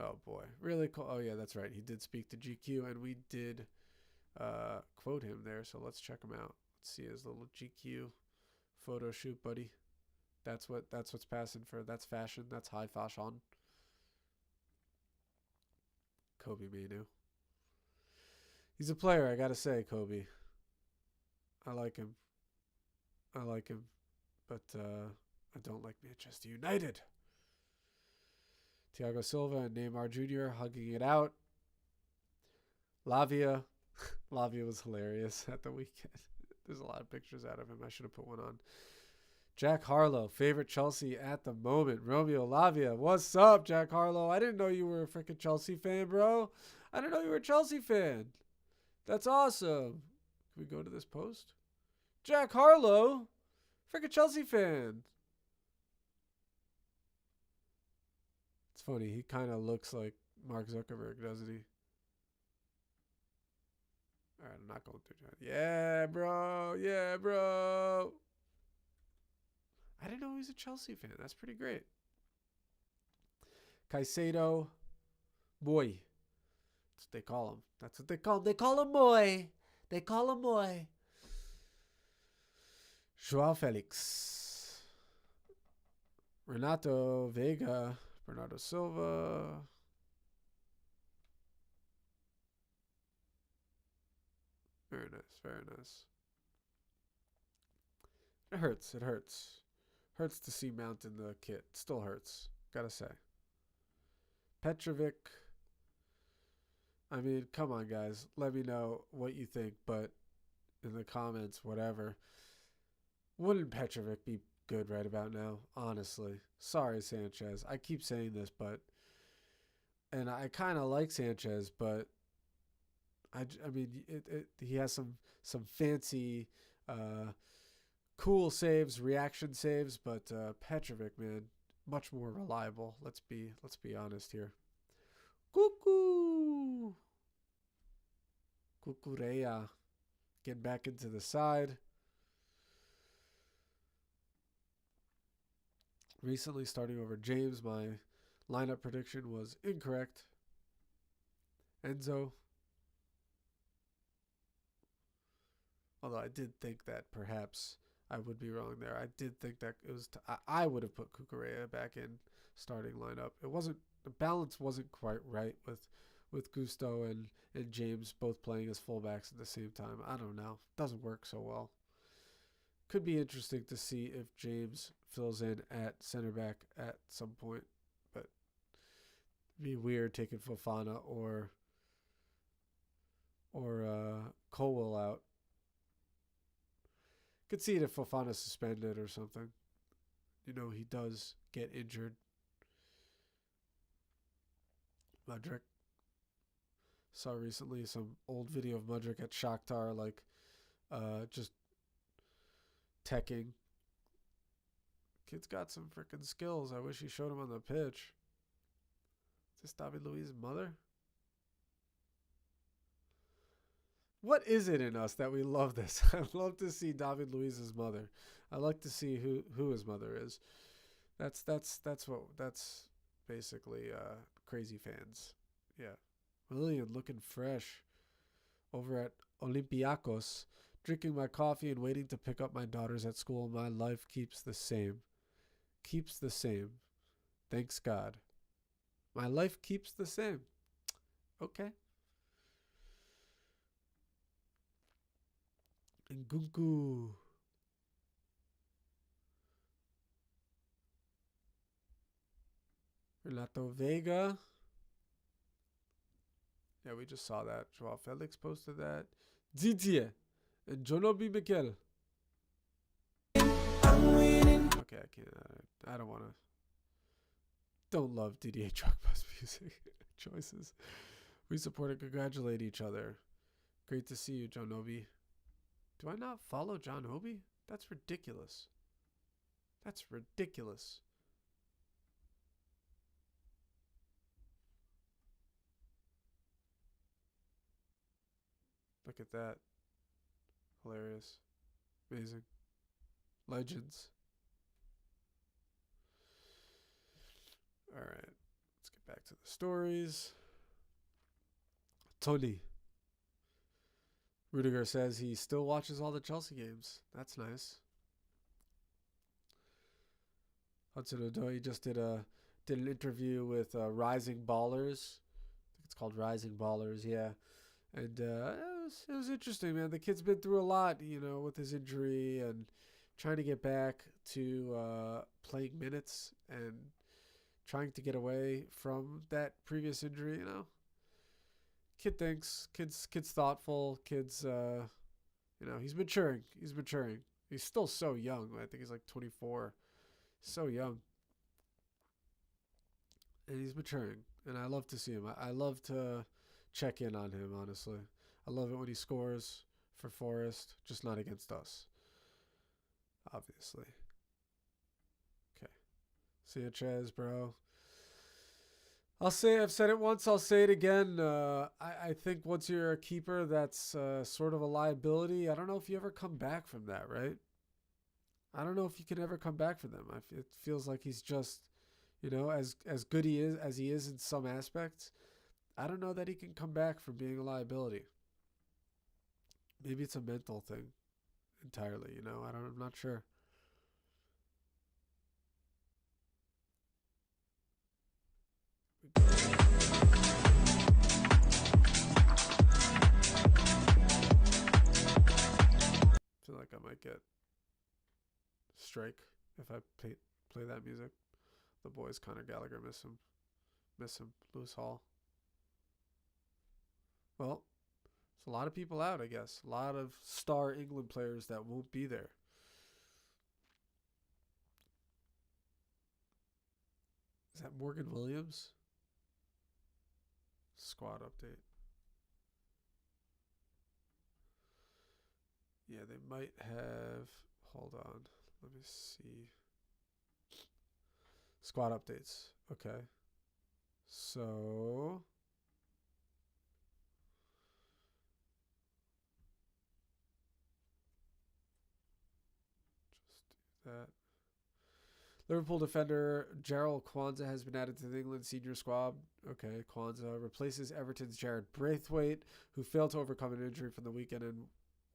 Oh, boy. Really cool. Oh, yeah, that's right. He did speak to GQ, and we did quote him there. So let's check him out. Let's see his little GQ photo shoot, buddy. That's what's passing for. That's fashion. That's high fashion. Kobe Manu. He's a player, I gotta say, Kobe. I like him. But I don't like Manchester United. Thiago Silva and Neymar Jr. hugging it out. Lavia. Lavia was hilarious at the weekend. There's a lot of pictures out of him. I should have put one on. Jack Harlow, favorite Chelsea at the moment. Romeo Lavia, what's up, Jack Harlow? I didn't know you were a freaking Chelsea fan, bro. I didn't know you were a Chelsea fan. That's awesome. Can we go to this post? Jack Harlow, freaking Chelsea fan. It's funny. He kind of looks like Mark Zuckerberg, doesn't he? All right, I'm not going through that. Yeah, bro. Yeah, bro. I didn't know he was a Chelsea fan. That's pretty great. Caicedo, boy. That's what they call him. That's what they call him. They call him boy. They call him boy. Joao Felix. Renato Vega. Bernardo Silva. Very nice. Very nice. It hurts. It hurts. Hurts to see Mount in the kit. Still hurts. Gotta say. Petrovic. I mean, come on, guys. Let me know what you think, but in the comments, whatever. Wouldn't Petrovic be good right about now? Honestly. Sorry, Sanchez. I keep saying this, but... And I kind of like Sanchez, but... I mean, he has some fancy... cool saves, reaction saves, but Petrovic, man, much more reliable. Let's be honest here. Cuckoo. Cucurea. Getting back into the side. Recently starting over James, my lineup prediction was incorrect. Enzo. Although I did think that perhaps I would be wrong there. I did think that it was. I would have put Cucurella back in starting lineup. It wasn't, the balance wasn't quite right with Gusto and James both playing as fullbacks at the same time. I don't know. Doesn't work so well. Could be interesting to see if James fills in at center back at some point, but it'd be weird taking Fofana or Colwell out. Could see it if Fofana's suspended or something. You know, he does get injured. Mudryk. Saw recently some old video of Mudryk at Shakhtar, like, just teching. Kid's got some freaking skills. I wish he showed him on the pitch. Is this David Luiz's mother? What is it in us that we love this? I love to see David Luiz's mother. I like to see who his mother is. That's basically crazy fans. Yeah. William looking fresh over at Olympiacos, drinking my coffee and waiting to pick up my daughters at school. My life keeps the same. Keeps the same. Thanks God. My life keeps the same. Okay. Ngunku. Renato Vega. Yeah, we just saw that. Joao Felix posted that. Didier and Jonobi Mikel. Okay, I can't. I don't want to. Don't love Didier Drogba's music choices. We support and congratulate each other. Great to see you, John Obi. Do I not follow John Obi? That's ridiculous. That's ridiculous. Look at that. Hilarious. Amazing. Legends. All right. Let's get back to the stories. Tony. Rudiger says he still watches all the Chelsea games. That's nice. Hudson Odoi just did an interview with Rising Ballers. I think it's called Rising Ballers, yeah. And it was interesting, man. The kid's been through a lot, you know, with his injury and trying to get back to playing minutes and trying to get away from that previous injury, you know. Kid thinks, kid's thoughtful, kid's, you know, he's maturing. He's still so young. I think he's like 24. So young. And he's maturing. And I love to see him. I love to check in on him, honestly. I love it when he scores for Forest, just not against us. Obviously. Okay. Sanchez, bro. I've said it once, I'll say it again. I think once you're a keeper, that's sort of a liability. I don't know if you ever come back from that, right? I don't know if you can ever come back from them. It feels like he's just, you know, as good as he is in some aspects, I don't know that he can come back from being a liability. Maybe it's a mental thing entirely, you know. I'm not sure. I feel like I might get strike if I play that music. The boys, Conor Gallagher, miss him. Lewis Hall. Well, there's a lot of people out, I guess. A lot of star England players that won't be there. Is that Morgan Williams? Squad update. Yeah, they might have. Hold on. Let me see. Squad updates. Okay. So. Just do that. Liverpool defender Gerald Kwanzaa has been added to the England senior squad. Okay, Kwanzaa replaces Everton's Jared Braithwaite, who failed to overcome an injury from the weekend and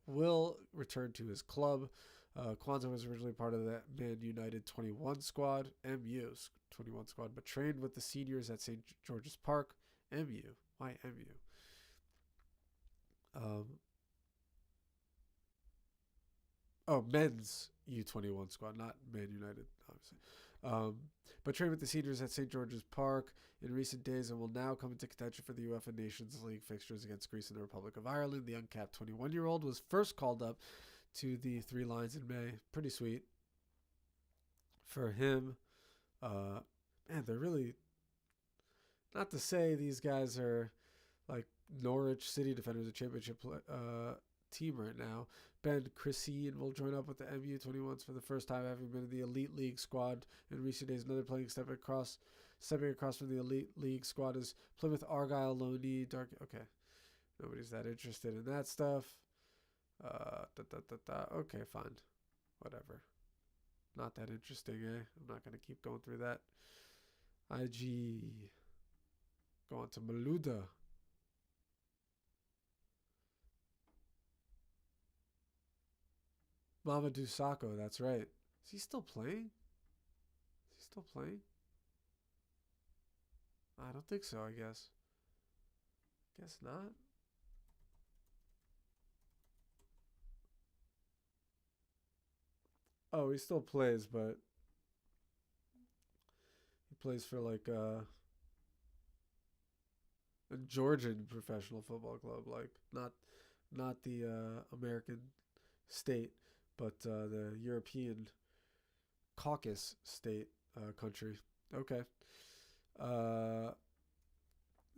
will return to his club. Kwanzaa was originally part of the Man United 21 squad, MU 21 squad, but trained with the seniors at St. George's Park. MU. Why MU? Men's U21 squad, not Man United, obviously. But trained with the seniors at St. George's Park in recent days and will now come into contention for the UEFA Nations League fixtures against Greece and the Republic of Ireland. The uncapped 21-year-old was first called up to the Three Lions in May. Pretty sweet for him. Man, they're really, not to say these guys are like Norwich City Defenders, a championship team right now. Ben Christine will join up with the MU21s for the first time, having been in the Elite League squad in recent days. Another playing stepping across from the Elite League squad is Plymouth Argyle Loney. Okay, nobody's that interested in that stuff. Okay, fine, whatever. Not that interesting, eh? I'm not gonna keep going through that. IG, going to Malouda. Mamadou Sakho, that's right. Is he still playing? I don't think so, I guess. Guess not. Oh, he still plays, but he plays for like a Georgian professional football club, like not the American state, but the European Caucasus state country. Okay.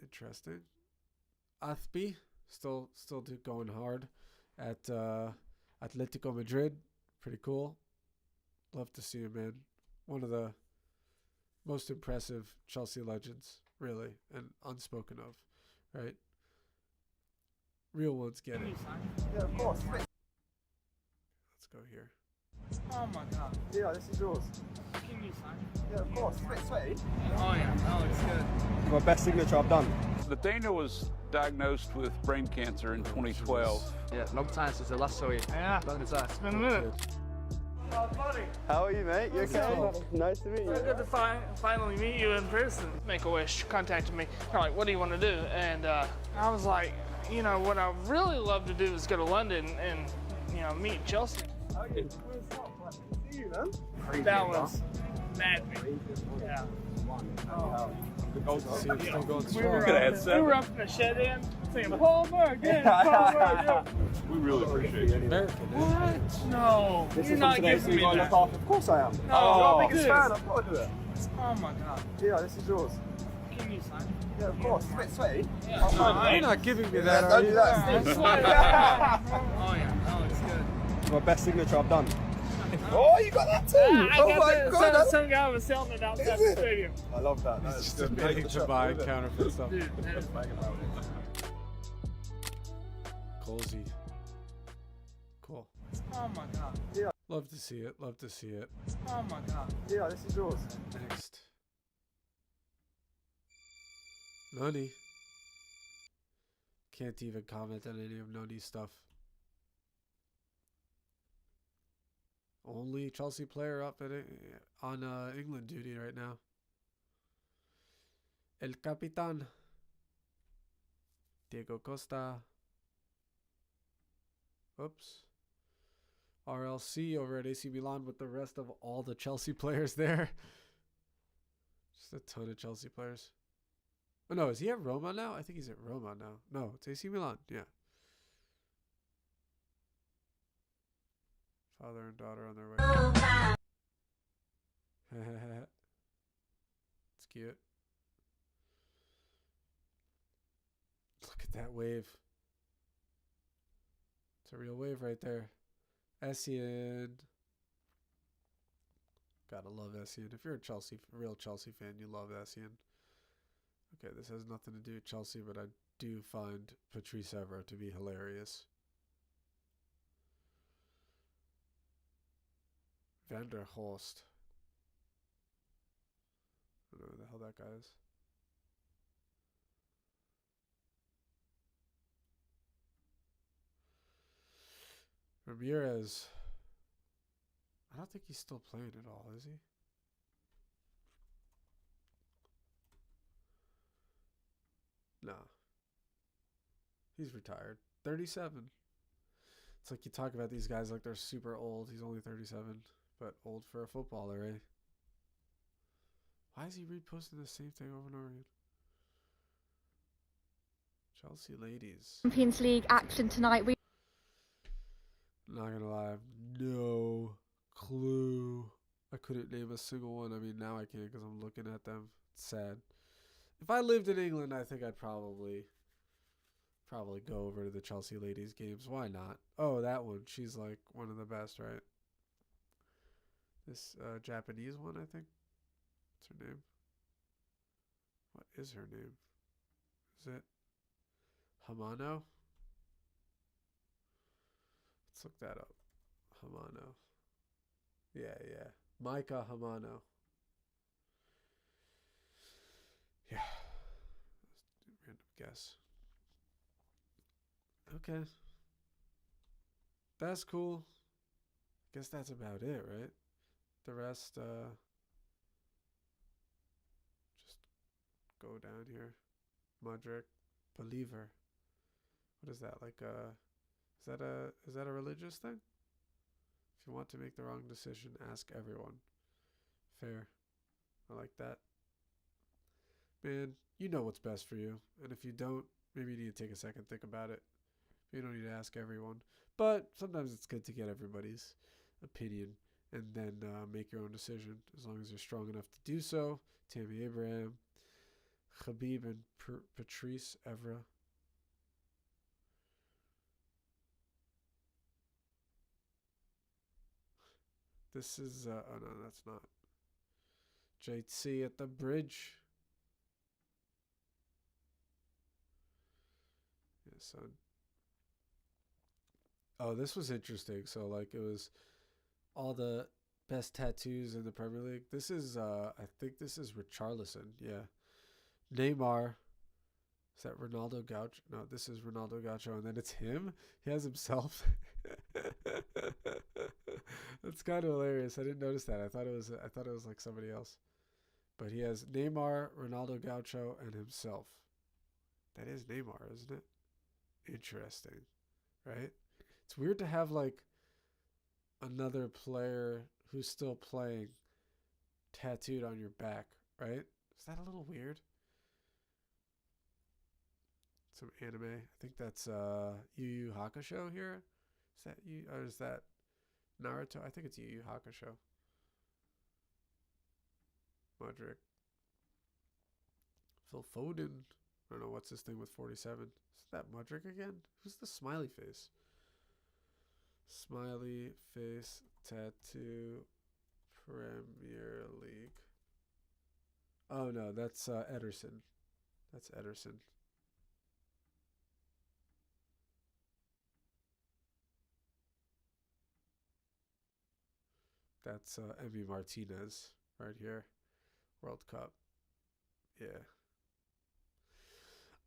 Interesting. Athby still going hard at Atletico Madrid. Pretty cool. Love to see him, man. One of the most impressive Chelsea legends, really, and unspoken of, right? Real ones get it. Yeah, of course. Let's go here. Oh my god. Yeah, this is yours. Give me sign. Yeah, of course. It's sweaty. Oh yeah, that looks good. My best signature I've done. Nathaniel was diagnosed with brain cancer in 2012. Yeah, long time since the last saw you. Yeah. Long time. It's been a minute. Oh, buddy. How are you, mate? You okay? Nice to meet you. So good to finally meet you in person. Make-A-Wish contacted me. They're like, what do you want to do? And I was like, you know, what I really love to do is go to London and, you know, meet Chelsea. Oh, yeah. See you, man. That was maddening. Yeah. Still going We were up in the shed in saying, Palmer again, Palmer again. We really appreciate you. American, eh? What? No, you're not giving me that. Of course I am. No, I'm the biggest this. fan. I've got to do it. Oh my God. Yeah, this is yours. Can you sign? Yeah, of course. It's a bit sweaty. Yeah. You're not giving me that, are Don't you? do that, I'm Steve. sweating. Oh yeah, oh it's good. It's my best signature I've done. Oh, you got that too. I Oh got my that. God. Some guy was selling it outside the stadium. I love that. He's That's just good. admitting to buying counterfeit stuff. Dude, that is Colsey. Cool. oh my God. Love to see it. Love to see it. Oh my God. Yeah, this is yours. Next. Noni. Can't even comment on any of Noni's stuff. Only Chelsea player up at on England duty right now. El Capitan. Diego Costa. Oops. RLC over at AC Milan with the rest of all the Chelsea players there. Just a ton of Chelsea players. Oh no, is he at Roma now? I think he's at Roma now. No, it's AC Milan. Yeah. Father and daughter on their way. It's cute. Look at that wave. It's a real wave right there. Essien. Gotta love Essien. If you're a real Chelsea fan, you love Essien. Okay, this has nothing to do with Chelsea, but I do find Patrice Evra to be hilarious. Van der Horst. I don't know who the hell that guy is. Ramirez. I don't think he's still playing at all, is he? Nah. He's retired. 37. It's like you talk about these guys like they're super old. He's only 37, but old for a footballer, eh? Why is he reposting the same thing over and over again? Chelsea ladies. Champions League action tonight. Not gonna lie, I have no clue. I couldn't name a single one. I mean, now I can because I'm looking at them. It's sad. If I lived in England, I think I'd probably go over to the Chelsea ladies games. Why not? Oh, that one. She's like one of the best, right? This Japanese one, I think. What's her name? What is her name? Is it Hamano? Let's look that up. Hamano. Yeah. Micah Hamano. Yeah. Random guess. Okay. That's cool. Guess that's about it, right? The rest, just go down here. Mudrick. Believer. What is that? Like is that a religious thing? If you want to make the wrong decision, ask everyone. Fair. I like that. Man, you know what's best for you. And if you don't, maybe you need to take a second, think about it. You don't need to ask everyone. But sometimes it's good to get everybody's opinion and then make your own decision as long as you're strong enough to do so. Tammy Abraham, Khabib, and Patrice Evra. This is, oh no, that's not. JT at the bridge. Yeah, son. Oh, this was interesting. So, like, it was all the best tattoos in the Premier League. This is, I think this is Richarlison. Yeah. Neymar, Is that Ronaldo Gaucho? No, this is Ronaldo Gaucho, and then it's him. He has himself. That's kind of hilarious. I didn't notice that. I thought it was like somebody else. But he has Neymar, Ronaldo Gaucho, and himself. That is Neymar, isn't it? Interesting, right? It's weird to have like another player who's still playing tattooed on your back, right? Is that a little weird? Some anime. I think that's Yu Yu Hakusho here. Is that you, or is that Naruto? I think it's Yu Yu Hakusho. Modric. Phil Foden. I don't know what's this thing with 47. Is that Modric again? Who's the smiley face? Smiley face tattoo Premier League. Oh no, that's Ederson. That's Ederson. That's Emi Martinez right here. World Cup. Yeah.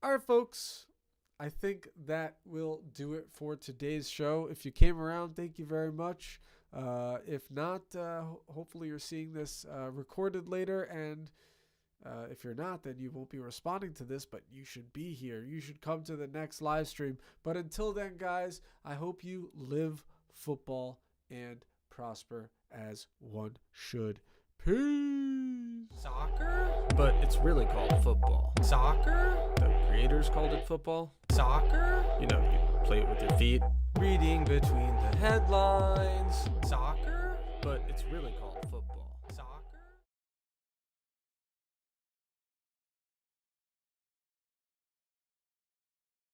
All right, folks. I think that will do it for today's show. If you came around, thank you very much. If not, hopefully you're seeing this recorded later. And if you're not, then you won't be responding to this, but you should be here. You should come to the next live stream. But until then, guys, I hope you live football and prosper as one should. Peace. Soccer? But it's really called football. Soccer? The creators called it football. Soccer? You know, you play it with your feet. Reading between the headlines. Soccer? But it's really called football.